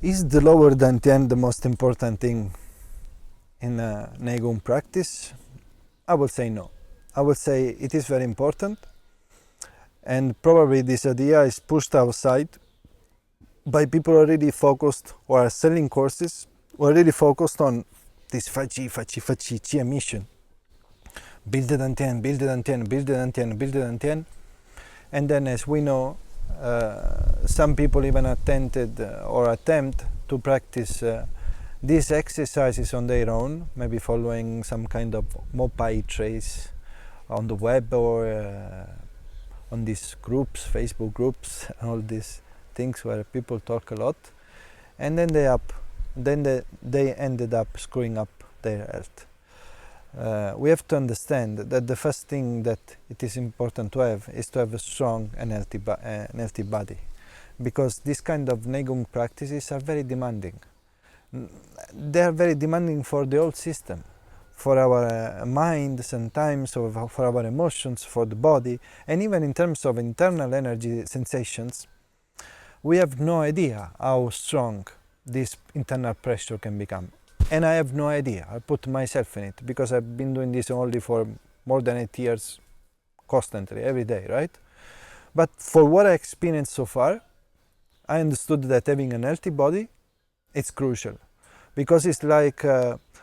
Is the lower dantian the most important thing in Nei Gong practice? I would say no. I would say it is very important, and probably this idea is pushed outside by people already focused or are selling courses or already focused on this Qi mission. Build the dantien, build the dantien, build the dantien, build the dantien. And then, as we know, some people even attempt to practice these exercises on their own, maybe following some kind of Mopai trace on the web or on these groups, Facebook groups, all these things where people talk a lot, and then they ended up screwing up their health. We have to understand that the first thing that it is important to have is to have a strong and healthy body, because this kind of Nei Gong practices are very demanding. They are very demanding for the whole system, for our mind sometimes, or for our emotions, for the body, and even in terms of internal energy sensations. We have no idea how strong this internal pressure can become. And I have no idea. I put myself in it because I've been doing this only for more than 8 years, constantly, every day, right? But for what I experienced so far, I understood that having a healthy body, it's crucial. Because it's like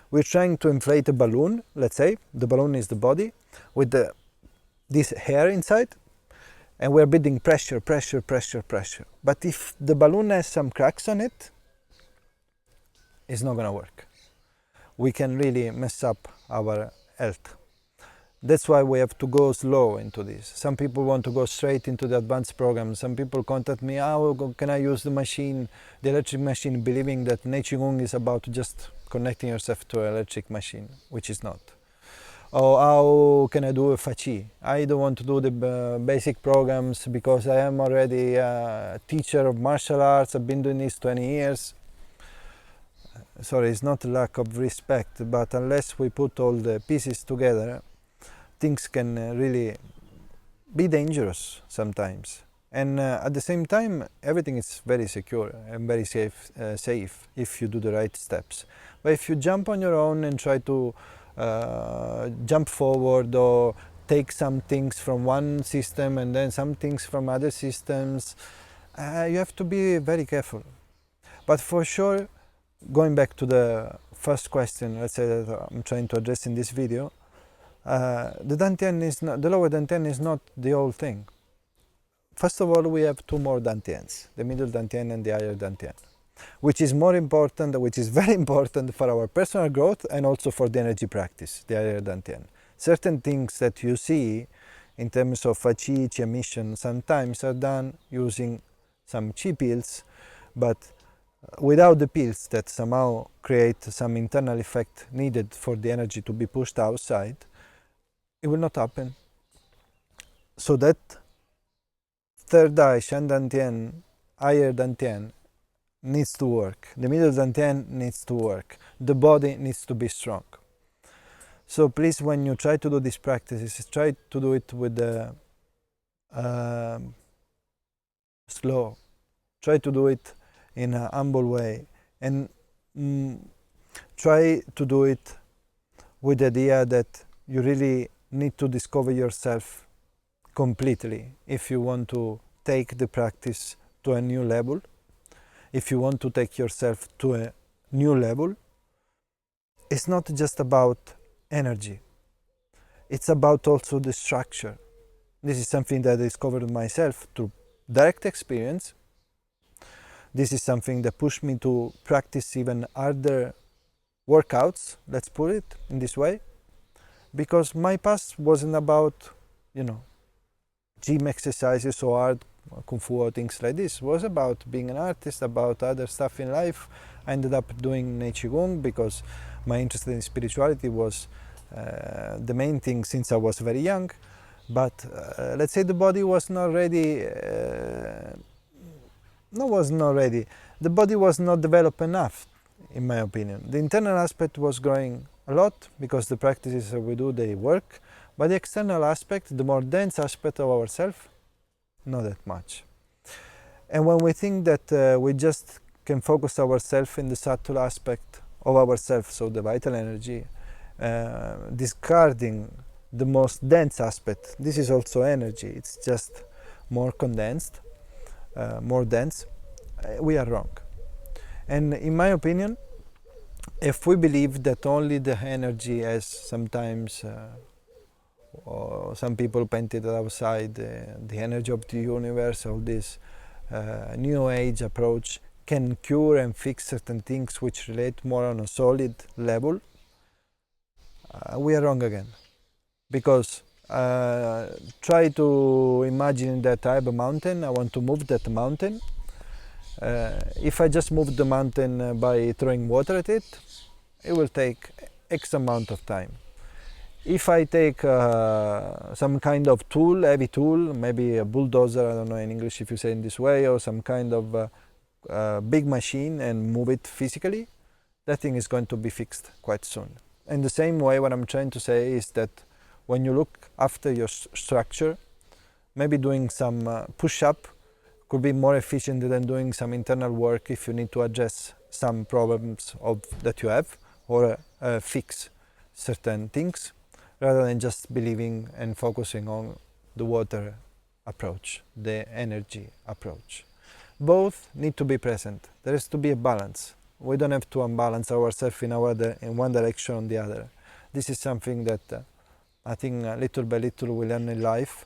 we're trying to inflate a balloon, let's say, the balloon is the body, with this air inside, and we're building pressure. But if the balloon has some cracks on it, it's not gonna work. We can really mess up our health. That's why we have to go slow into this. Some people want to go straight into the advanced program. Some people contact me, how can I use the machine, the electric machine, believing that Nei Gong is about just connecting yourself to an electric machine, which is not. Or how can I do a Qi? I don't want to do the basic programs because I am already a teacher of martial arts. I've been doing this 20 years. Sorry, it's not a lack of respect, but unless we put all the pieces together, things can really be dangerous sometimes. And at the same time, everything is very secure and very safe if you do the right steps. But if you jump on your own and try to jump forward or take some things from one system and then some things from other systems, you have to be very careful. But for sure, going back to the first question, let's say, that I'm trying to address in this video, the lower dantian is not the whole thing. First of all, we have two more dantians, the middle dantian and the higher dantian, which is more important, which is very important for our personal growth and also for the energy practice, the higher dantian. Certain things that you see in terms of Qi mission sometimes are done using some Qi pills, but without the pills that somehow create some internal effect needed for the energy to be pushed outside, it will not happen. So that third eye, Shan Dantian, higher dantian, needs to work. The middle dantian needs to work. The body needs to be strong. So please, when you try to do these practices, try to do it with the slow. Try to do it in a humble way, and try to do it with the idea that you really need to discover yourself completely if you want to take the practice to a new level. If you want to take yourself to a new level, it's not just about energy, it's about also the structure. This is something that I discovered myself through direct experience. This is something that pushed me to practice even harder workouts, let's put it in this way, because my past wasn't about, gym exercises or hard kung fu or things like this. It was about being an artist, about other stuff in life. I ended up doing Nei Gong because my interest in spirituality was the main thing since I was very young. But let's say the body was not ready. The body was not developed enough, in my opinion. The internal aspect was growing a lot because the practices that we do, they work. But the external aspect, the more dense aspect of ourselves, not that much. And when we think that we just can focus ourselves in the subtle aspect of ourselves, so the vital energy, discarding the most dense aspect. This is also energy, it's just more condensed, more dense. We are wrong. And in my opinion, if we believe that only the energy, as sometimes or some people painted outside, the energy of the universe, of this new age approach, can cure and fix certain things which relate more on a solid level, we are wrong again. Because try to imagine that I have a mountain, I want to move that mountain. If I just move the mountain by throwing water at it, it will take X amount of time. If I take some kind of tool, heavy tool, maybe a bulldozer, I don't know in English if you say in this way, or some kind of big machine, and move it physically, that thing is going to be fixed quite soon. In the same way, what I'm trying to say is that when you look after your structure, maybe doing some push-up could be more efficient than doing some internal work if you need to address some problems that you have, or fix certain things, rather than just believing and focusing on the water approach, the energy approach. Both need to be present. There has to be a balance. We don't have to unbalance ourselves in one direction or the other. This is something that I think little by little we learn in life,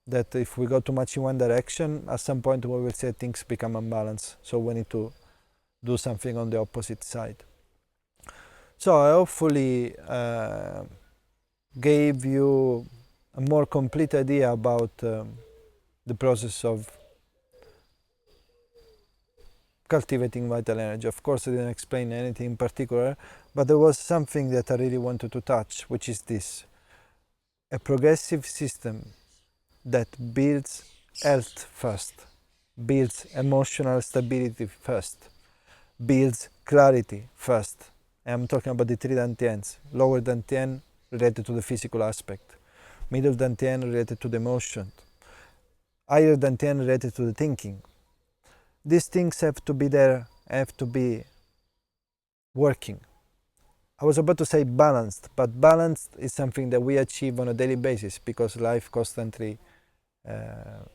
that if we go too much in one direction, at some point we will say things become unbalanced. So we need to do something on the opposite side. So I hopefully gave you a more complete idea about the process of cultivating vital energy. Of course, I didn't explain anything in particular, but there was something that I really wanted to touch, which is this: a progressive system that builds health first, builds emotional stability first, builds clarity first. I'm talking about the three dantians: lower dantian related to the physical aspect, middle dantian related to the emotion, higher dantian related to the thinking. These things have to be there, have to be working. I was about to say balanced, but balanced is something that we achieve on a daily basis, because life constantly,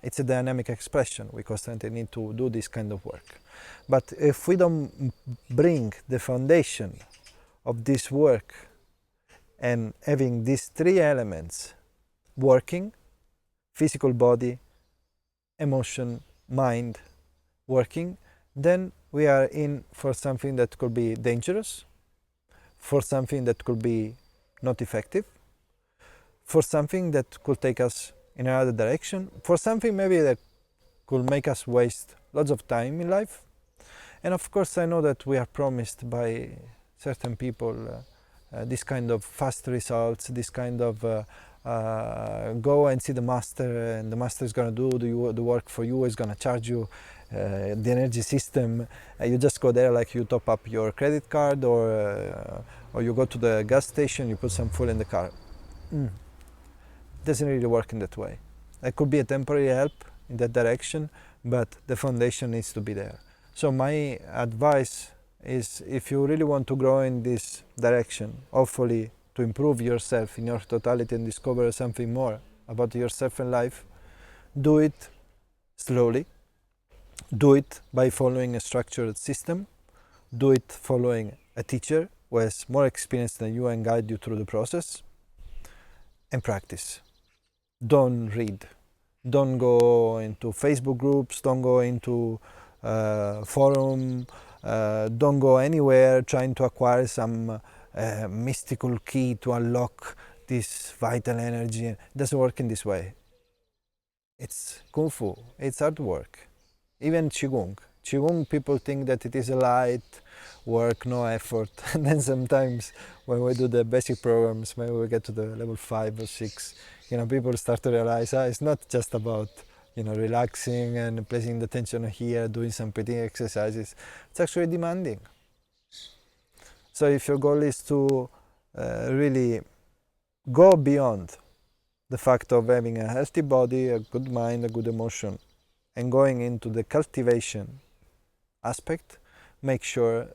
it's a dynamic expression. We constantly need to do this kind of work. But if we don't bring the foundation of this work and having these three elements working, physical body, emotion, mind, working, then we are in for something that could be dangerous, for something that could be not effective, for something that could take us in another direction, for something maybe that could make us waste lots of time in life. And of course I know that we are promised by certain people this kind of fast results, this kind of go and see the master, and the master is going to do the work for you, is going to charge you the energy system. You just go there, like you top up your credit card, or you go to the gas station, you put some fuel in the car. Doesn't really work in that way. It could be a temporary help in that direction, but the foundation needs to be there. So my advice is, if you really want to grow in this direction, hopefully to improve yourself in your totality and discover something more about yourself and life, do it slowly. Do it by following a structured system. Do it following a teacher who has more experience than you and guide you through the process. And practice. Don't read. Don't go into Facebook groups. Don't go into forum. Don't go anywhere trying to acquire some mystical key to unlock this vital energy. It doesn't work in this way. It's Kung Fu. It's hard work. Even Qigong. Qigong, people think that it is a light work, no effort. And then sometimes when we do the basic programs, maybe we get to the level 5 or 6, people start to realize it's not just about relaxing and placing the tension here, doing some breathing exercises. It's actually demanding. So if your goal is to really go beyond the fact of having a healthy body, a good mind, a good emotion, and going into the cultivation aspect, make sure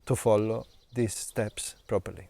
to follow these steps properly.